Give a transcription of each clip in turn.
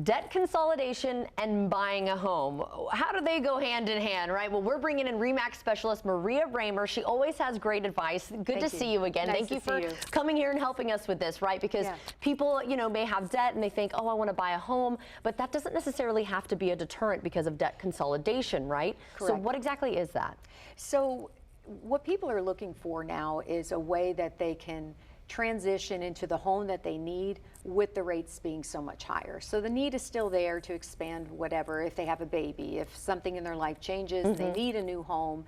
Debt consolidation and buying a home. How do they go hand in hand, right? Well, we're bringing in RE/MAX specialist Maria Raymer. She always has great advice. Good to see you again. Thank you for coming here and helping us with this, right? Because people, may have debt and they think, oh, I want to buy a home, but that doesn't necessarily have to be a deterrent because of debt consolidation, right? Correct. So what exactly is that? So what people are looking for now is a way that they can transition into the home that they need with the rates being so much higher. So the need is still there to expand whatever, if they have a baby, if something in their life changes, they need a new home,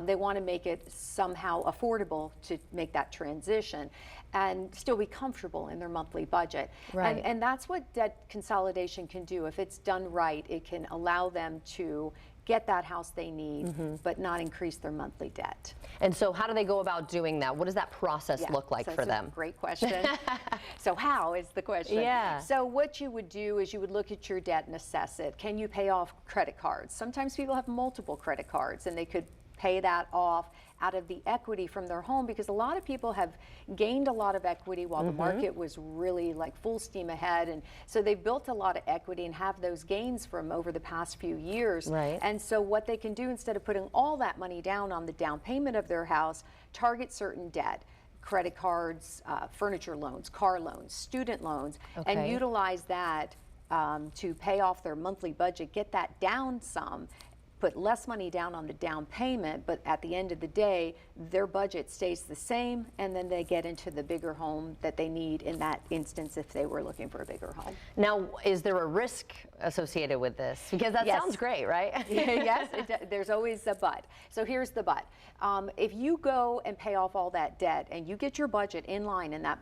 they want to make it somehow affordable to make that transition and still be comfortable in their monthly budget. Right. And that's what debt consolidation can do. If it's done right, it can allow them to get that house they need, but not increase their monthly debt. And so how do they go about doing that? What does that process look like for them? Great question. So how is the question? Yeah. So what you would do is you would look at your debt and assess it. Can you pay off credit cards? Sometimes people have multiple credit cards and they could pay that off out of the equity from their home, because a lot of people have gained a lot of equity while the market was really like full steam ahead, and so they've built a lot of equity and have those gains from over the past few years. Right. And so what they can do, instead of putting all that money down on the down payment of their house, target certain debt, credit cards, furniture loans, car loans, student loans, and utilize that to pay off their monthly budget, get that down some, put less money down on the down payment, but at the end of the day, their budget stays the same, and then they get into the bigger home that they need in that instance if they were looking for a bigger home. Now, is there a risk associated with this? Because that sounds great, right? Yes, there's always a but. So here's the but. If you go and pay off all that debt and you get your budget in line and that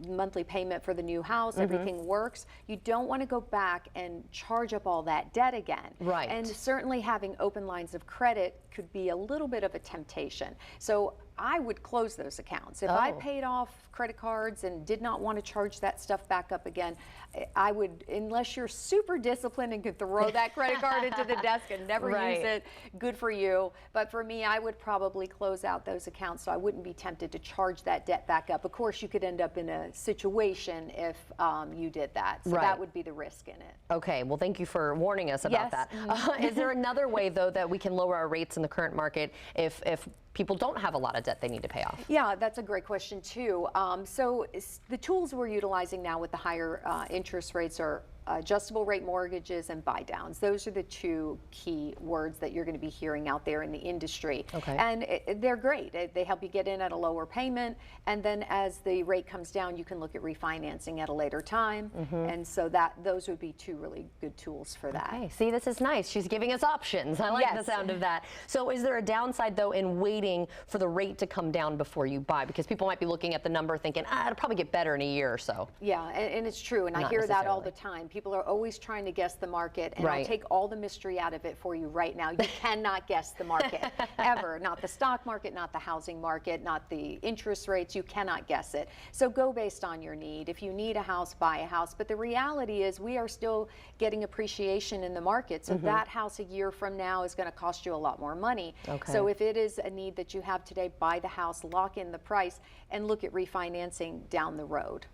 monthly payment for the new house, everything works, you don't want to go back and charge up all that debt again. Right. And certainly having open lines of credit could be a little bit of a temptation. So I would close those accounts. If I paid off credit cards and did not want to charge that stuff back up again, I would, unless you're super disciplined and could throw that credit card into the desk and never use it, good for you. But for me, I would probably close out those accounts so I wouldn't be tempted to charge that debt back up. Of course, you could end up in a situation if you did that. So that would be the risk in it. Okay, well, thank you for warning us about that. Is there another way, though, that we can lower our rates in the current market if people don't have a lot of debt they need to pay off? Yeah, that's a great question too. So the tools we're utilizing now with the higher interest rates are adjustable rate mortgages and buy downs. Those are the two key words that you're going to be hearing out there in the industry. And they're great. They help you get in at a lower payment, and then as the rate comes down, you can look at refinancing at a later time. And so those would be two really good tools for that. Okay, see, this is nice. She's giving us options. I like the sound of that. So is there a downside, though, in waiting for the rate to come down before you buy? Because people might be looking at the number thinking, it'll probably get better in a year or so. Yeah, and it's true, and I hear that all the time. People are always trying to guess the market, and I'll take all the mystery out of it for you right now. You cannot guess the market, ever. Not the stock market, not the housing market, not the interest rates. You cannot guess it. So go based on your need. If you need a house, buy a house. But the reality is we are still getting appreciation in the market. So that house a year from now is going to cost you a lot more money. So if it is a need that you have today, buy the house, lock in the price, and look at refinancing down the road.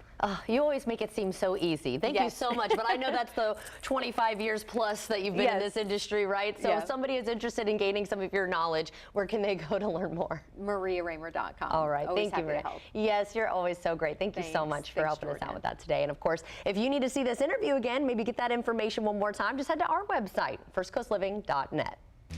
You always make it seem so easy. Thank you so much. But I know that's the 25 years plus that you've been in this industry, right? So if somebody is interested in gaining some of your knowledge, where can they go to learn more? MariaRaymer.com. All right. Always Thank you, Maria. Yes, you're always so great. Thank you so much for helping us out with that today. And of course, if you need to see this interview again, maybe get that information one more time, just head to our website, firstcoastliving.net.